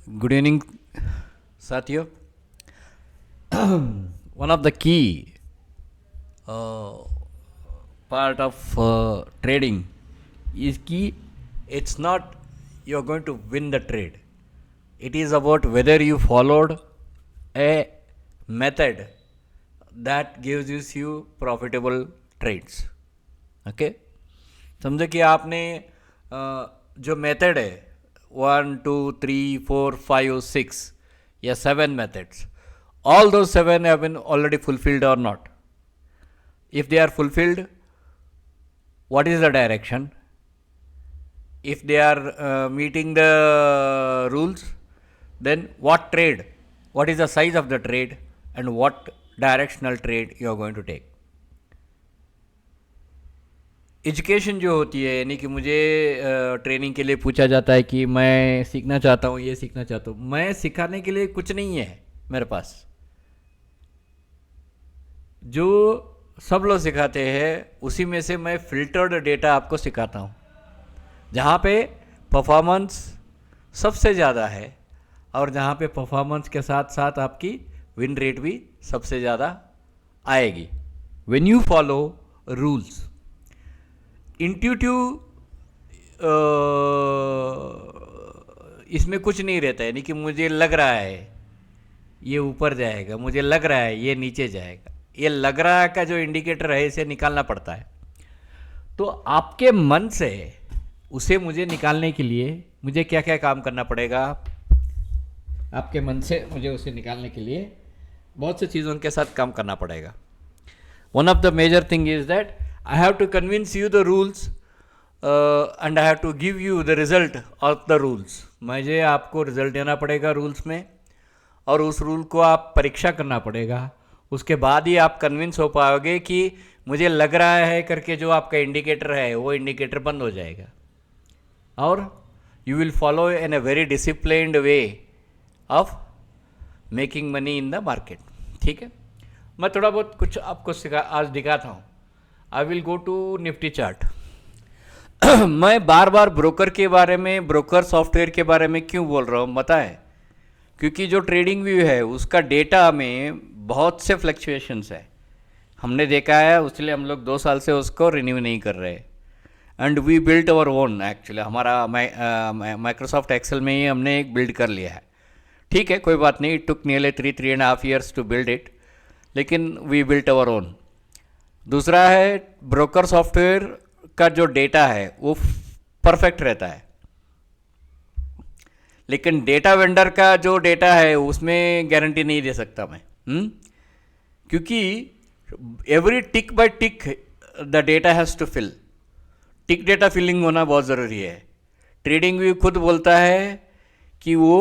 Good evening, Satya. One of the key uh, part of trading is key. It's not you're going to win the trade. It is about whether you followed a method that gives you profitable trades. Okay समझे कि आपने जो method है 1 2 3 4 5 6 या 7 methods, all those 7 have been already fulfilled or not. If they are fulfilled, what is the direction? If they are meeting the rules, then what trade, what is the size of the trade, and what directional trade you are going to take. Education जो होती है, यानी कि मुझे training के लिए पूछा जाता है कि मैं सीखना चाहता हूँ, ये सीखना चाहता हूँ, मैं सिखाने के लिए कुछ नहीं है मेरे पास. जो सब लोग सिखाते हैं उसी में से मैं फिल्टर्ड डेटा आपको सिखाता हूँ, जहाँ पे परफॉर्मेंस सबसे ज़्यादा है और जहाँ पे परफॉर्मेंस के साथ साथ आपकी विन रेट भी सबसे ज़्यादा आएगी. When you follow rules, intuitive इसमें कुछ नहीं रहता है, यानी कि मुझे लग रहा है ये ऊपर जाएगा, मुझे लग रहा है ये नीचे जाएगा. ये लग रहा है का जो इंडिकेटर है इसे निकालना पड़ता है. तो आपके मन से उसे मुझे निकालने के लिए मुझे क्या क्या काम करना पड़ेगा? आपके मन से मुझे उसे निकालने के लिए बहुत सी चीज़ों के साथ काम करना पड़ेगा. One of the major thing is that I have to convince you the rules and I have to give you the result of the rules. मुझे आपको रिजल्ट देना पड़ेगा रूल्स में, और उस रूल को आप परीक्षा करना पड़ेगा. उसके बाद ही आप कन्विंस हो पाओगे कि मुझे लग रहा है करके जो आपका इंडिकेटर है वो इंडिकेटर बंद हो जाएगा, और you will follow in a very disciplined way of making money in the market. ठीक है, मैं थोड़ा बहुत कुछ आपको आज दिखाता हूँ. I will go to Nifty chart. मैं बार बार ब्रोकर के बारे में, ब्रोकर सॉफ्टवेयर के बारे में क्यों बोल रहा हूँ पता है? क्योंकि जो ट्रेडिंग व्यू है उसका डेटा में बहुत से फ्लक्चुएशंस है, हमने देखा है, इसलिए हम लोग 2 साल से उसको रिन्यू नहीं कर रहे. And we built our own. Actually हमारा माइक्रोसॉफ्ट एक्सेल में ही हमने एक बिल्ड कर लिया है. ठीक है, कोई बात नहीं, it took nearly 3.5 years to build it, लेकिन वी बिल्ट अवर ओन. दूसरा है ब्रोकर सॉफ्टवेयर का जो डेटा है वो परफेक्ट रहता है, लेकिन डेटा वेंडर का जो डेटा है उसमें गारंटी नहीं दे सकता मैं. क्योंकि every tick by tick the data has to fill. Tick data filling होना बहुत ज़रूरी है. ट्रेडिंग व्यू खुद बोलता है कि वो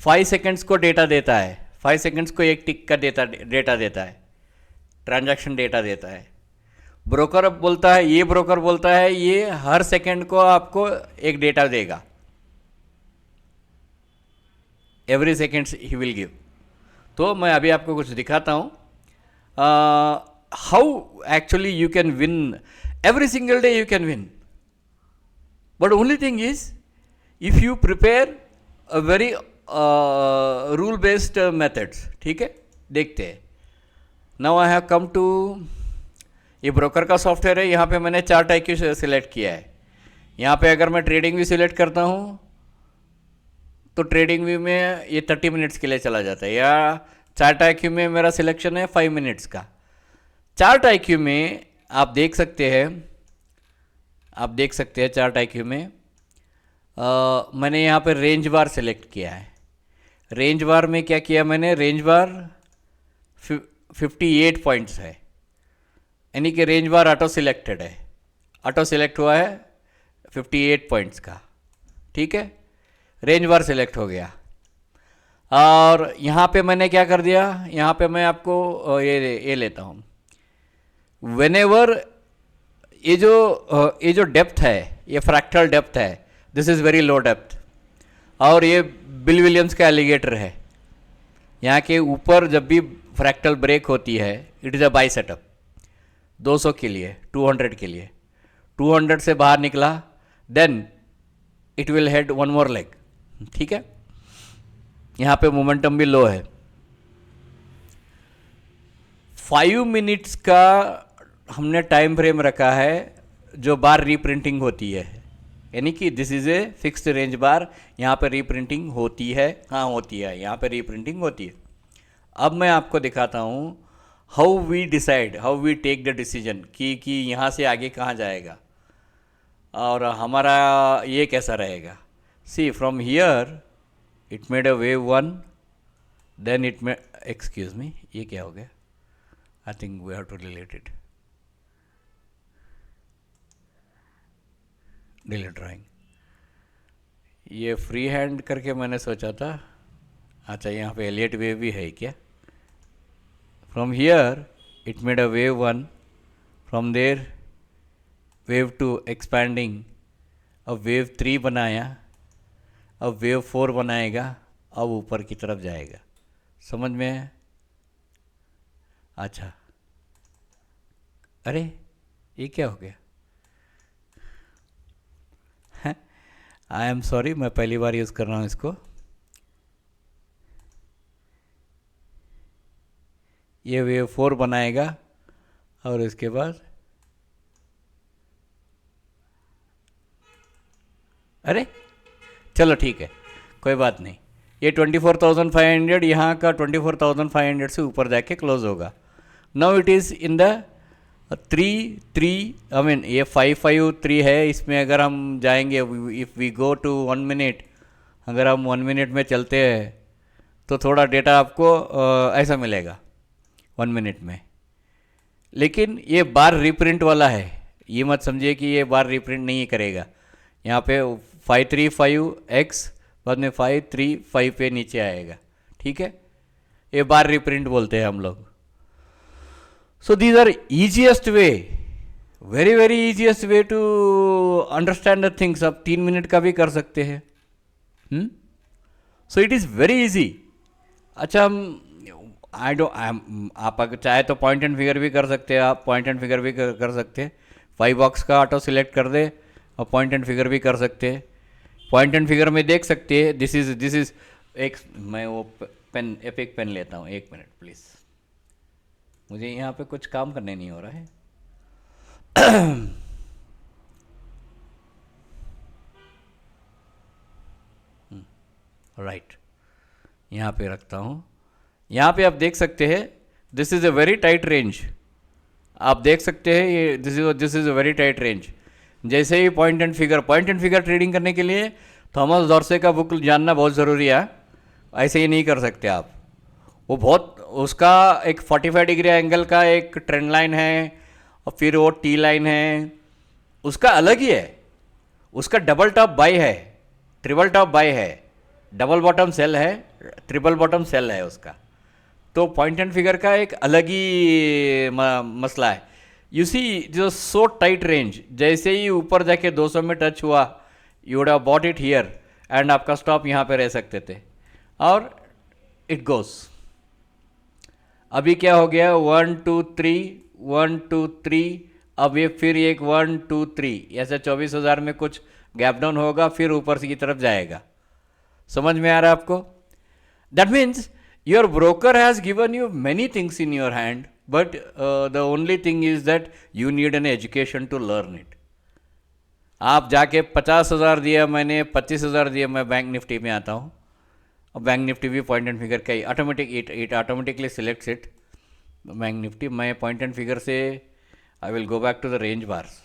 5 seconds को डेटा देता है, 5 seconds को एक टिक का डेटा देता है, ट्रांजैक्शन डेटा देता है. ब्रोकर बोलता है, ये ब्रोकर बोलता है ये हर सेकंड को आपको एक डेटा देगा, every seconds he will give. तो मैं अभी आपको कुछ दिखाता हूँ how actually you can win. Every single day you can win, but only thing is if you prepare a very rule based methods. ठीक है, देखते हैं. Now I have come to, ये ब्रोकर का सॉफ्टवेयर है. यहाँ पे मैंने चार्ट IQ सिलेक्ट किया है. यहाँ पे अगर मैं ट्रेडिंग व्यू सिलेक्ट करता हूँ तो ट्रेडिंग व्यू में ये 30 मिनट्स के लिए चला जाता है, या चार्ट IQ में मेरा सिलेक्शन है 5 मिनट्स का. चार्ट IQ में आप देख सकते हैं, चार्ट IQ में मैंने यहाँ पे रेंज बार सिलेक्ट किया है. रेंज बार में क्या किया मैंने, रेंज बार 58 पॉइंट्स है, यानी कि रेंज बार ऑटो सिलेक्टेड है, ऑटो सिलेक्ट हुआ है 58 पॉइंट्स का. ठीक है, रेंज बार सिलेक्ट हो गया. और यहाँ पे मैंने क्या कर दिया, यहाँ पे मैं आपको ये लेता हूँ. व्हेनेवर ये जो डेप्थ है, ये फ्रैक्टल डेप्थ है, this is very low depth, और ये बिल विलियम्स का एलिगेटर है. यहाँ के ऊपर जब भी फ्रैक्टल ब्रेक होती है, it is a by setup. 200 के लिए, 200 के लिए, 200 से बाहर निकला, then it will head one more leg. ठीक है, यहाँ पे मोमेंटम भी लो है। 5 मिनट्स का हमने टाइम फ्रेम रखा है जो बार रीप्रिंटिंग होती है, यानी कि this is a fixed range bar, यहाँ पे रीप्रिंटिंग होती है, हाँ होती है, यहाँ पे रीप्रिंटिंग होती है। अब मैं आपको दिखाता हूँ how we decide, how we take the decision कि यहाँ से आगे कहाँ जाएगा और हमारा ये कैसा रहेगा। See from here it made a wave one, then it may, excuse me, ये क्या हो गया, I think we have to relate it, delete drawing, ये फ्री हैंड करके मैंने सोचा था। अच्छा यहाँ पे एलियट वेव भी है क्या। From here it made a wave one, from there wave two expanding, अब वेव 3 बनाया, अब वेव 4 बनाएगा, अब ऊपर की तरफ जाएगा। समझ में है। अच्छा अरे ये क्या हो गया, आई एम सॉरी, मैं पहली बार यूज़ कर रहा हूँ इसको। ये वेव 4 बनाएगा और इसके बाद अरे चलो ठीक है, कोई बात नहीं, ये 24,500 यहाँ का 24,500 से ऊपर जाके क्लोज होगा। Now it is in the 3 I mean ये 553 है, इसमें अगर हम जाएंगे, if we go to 1 minute, अगर हम 1 मिनट में चलते हैं तो थोड़ा डेटा आपको ऐसा मिलेगा 1 मिनट में। लेकिन ये बार रीप्रिंट वाला है, ये मत समझिए कि ये बार रीप्रिंट नहीं करेगा। यहाँ पे 535x बाद में 535 पे नीचे आएगा, ठीक है, ये बार रिप्रिंट बोलते हैं हम लोग। So these are easiest way, very very easiest way to understand the things. आप 3 मिनट का भी कर सकते हैं। So it is very easy. अच्छा हम आप अगर चाहे तो पॉइंट एंड फिगर भी कर सकते हैं, आप पॉइंट एंड फिगर भी कर सकते हैं। 5 बॉक्स का ऑटो सिलेक्ट कर दे और पॉइंट एंड फिगर भी कर सकते हैं। पॉइंट एंड फिगर में देख सकते हैं, दिस इज एक, मैं वो पेन, एपिक पेन लेता हूँ, 1 मिनट प्लीज़, मुझे यहाँ पे कुछ काम करने नहीं हो रहा है। राइट, यहाँ पे रखता हूँ। यहाँ पे आप देख सकते हैं this is a very tight range, आप देख सकते हैं ये this is a very tight range. जैसे ही पॉइंट एंड फिगर ट्रेडिंग करने के लिए थॉमस डॉर्से का बुक जानना बहुत ज़रूरी है। ऐसे ही नहीं कर सकते आप, वो बहुत, उसका एक 45 डिग्री एंगल का एक ट्रेंड लाइन है और फिर वो टी लाइन है, उसका अलग ही है। उसका डबल टॉप बाई है, ट्रिपल टॉप बाई है, डबल बॉटम सेल है, ट्रिपल बॉटम सेल है उसका। तो पॉइंट एंड फिगर का एक अलग ही मसला है। यू सी जो सो टाइट रेंज, जैसे ही ऊपर जाके 200 में टच हुआ, you would have bought it here and आपका स्टॉप यहाँ पे रह सकते थे और इट गोस। अभी क्या हो गया, 1 2 3 1 2 3, अब ये फिर एक 1 2 3, ऐसे 24,000 में कुछ गैप डाउन होगा, फिर ऊपर से की तरफ जाएगा। समझ में आ रहा है आपको। That means your broker has given you many things in your hand, but the only thing is that you need an education to learn it. आप जाके 50,000 दिया, मैंने 25,000 दिया, मैं बैंक निफ्टी में आता हूँ और बैंक निफ्टी भी पॉइंट एंड फिगर का ही automatic, it automatically selects it bank Nifty. मैं पॉइंट एंड फिगर से I will go back to the range bars,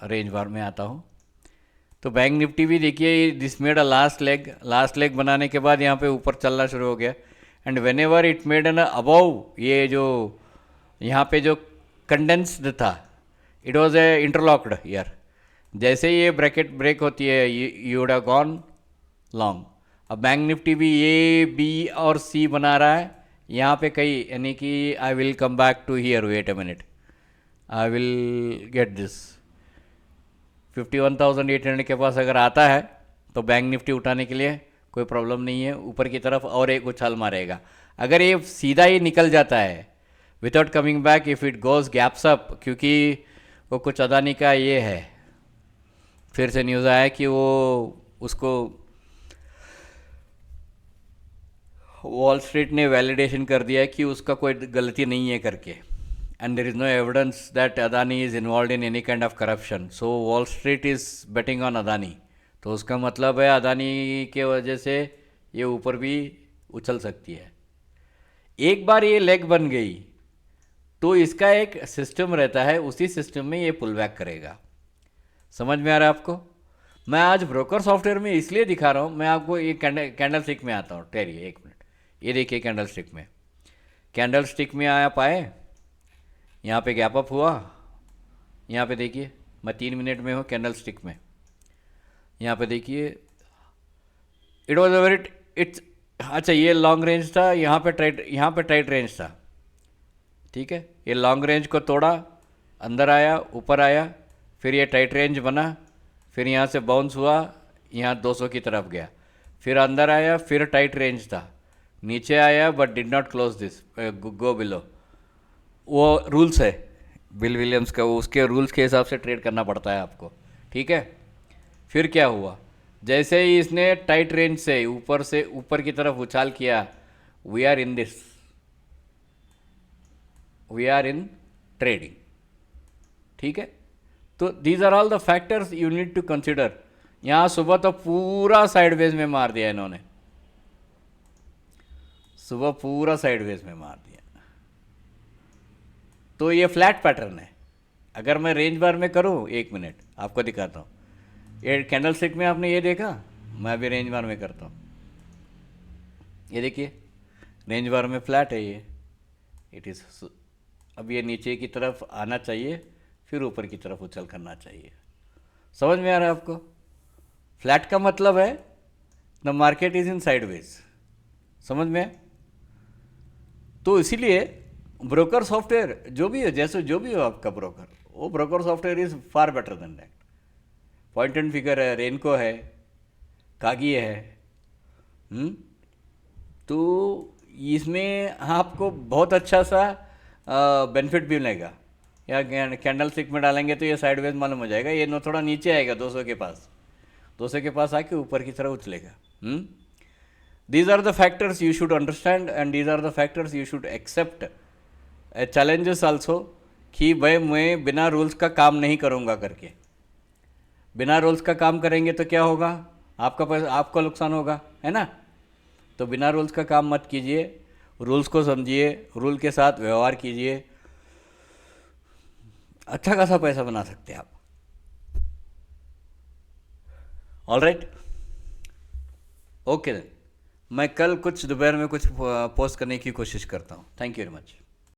range bar में आता हूँ। तो बैंक निफ्टी भी देखिए this made a last leg बनाने के बाद यहाँ पे ऊपर चलना शुरू हो गया and when ever it made an above, ये जो यहाँ पे जो कंडेंस्ड था, it was a interlocked year. जैसे ही ये ब्रैकेट ब्रेक होती है you would have gone long. अब बैंक निफ्टी भी ए बी और सी बना रहा है यहाँ पे कई, यानी कि I will come back to here, wait a minute, I will get this 51,800 के पास अगर आता है तो बैंक निफ्टी उठाने के लिए कोई प्रॉब्लम नहीं है, ऊपर की तरफ और एक उछाल मारेगा। अगर ये सीधा ही निकल जाता है without coming back, if it goes gaps up, क्योंकि वो कुछ अदानी का ये है, फिर से न्यूज़ आया कि वो उसको वॉल स्ट्रीट ने वैलिडेशन कर दिया है कि उसका कोई गलती नहीं है करके, and there is no evidence that Adani is involve in any kind of corruption, so Wall Street is betting on Adani. तो उसका मतलब है अदानी के वजह से ये ऊपर भी उछल सकती है। एक बार ये लेग बन गई तो इसका एक सिस्टम रहता है, उसी सिस्टम में ये पुल बैक करेगा। समझ में आ रहा है आपको? मैं आज ब्रोकर सॉफ्टवेयर में इसलिए दिखा रहा हूँ, मैं आपको ये कैंडल स्टिक में आता हूँ। ठहरिए एक मिनट, ये देखिए कैंडल स्टिक में आया पाए, यहाँ पे गैप अप हुआ, यहाँ पे देखिए मैं 3 मिनट में हूँ कैंडल स्टिक में, यहाँ पे देखिए it was a very it's अच्छा ये लॉन्ग रेंज था, यहाँ पे टाइट रेंज था, ठीक है। ये लॉन्ग रेंज को तोड़ा, अंदर आया, ऊपर आया, फिर ये टाइट रेंज बना, फिर यहाँ से बाउंस हुआ, यहाँ 200 की तरफ गया, फिर अंदर आया, फिर टाइट रेंज था, नीचे आया but did not close this go below. वो रूल्स है बिल विलियम्स का, उसके रूल्स के हिसाब से ट्रेड करना पड़ता है आपको, ठीक है। फिर क्या हुआ, जैसे ही इसने टाइट रेंज से ऊपर की तरफ उछाल किया, वी आर इन ट्रेडिंग, ठीक है। तो these are all the factors you need to consider. यहाँ सुबह तो पूरा साइडवेज में मार दिया इन्होंने, सुबह पूरा साइडवेज में मार दिया, तो ये फ्लैट पैटर्न है। अगर मैं रेंज बार में करूँ, 1 मिनट आपको दिखाता हूँ, ये कैंडल स्टिक में आपने ये देखा, मैं अभी रेंज बार में करता हूँ, ये देखिए रेंज बार में फ्लैट है ये, इट इज़, अब ये नीचे की तरफ आना चाहिए, फिर ऊपर की तरफ उछल करना चाहिए। समझ में आ रहा है आपको? फ्लैट का मतलब है the market is in sideways, समझ में? तो इसीलिए ब्रोकर सॉफ्टवेयर जो भी है, जैसे जो भी हो आपका ब्रोकर, वो broker software is far better than that. Point and figure है, रेनको है, कागी है, तो इसमें आपको बहुत अच्छा सा बेनिफिट भी मिलेगा। या कैंडल स्टिक में डालेंगे तो ये साइडवेज मालूम हो जाएगा, ये थोड़ा नीचे आएगा 200 के पास आके ऊपर की तरफ उछलेगा। These are the factors you should understand and these are the factors you should accept challenges also, कि भाई मैं बिना रूल्स का काम नहीं करूँगा करके। बिना रूल्स का काम करेंगे तो क्या होगा, आपका पैसा, आपका नुकसान होगा, है ना। तो बिना रूल्स का काम मत कीजिए, रूल्स को समझिए, रूल के साथ व्यवहार कीजिए, अच्छा खासा पैसा बना सकते हैं आप। ऑल राइट, ओके देन, मैं कल कुछ दोपहर में कुछ पोस्ट करने की कोशिश करता हूँ। Thank you very much.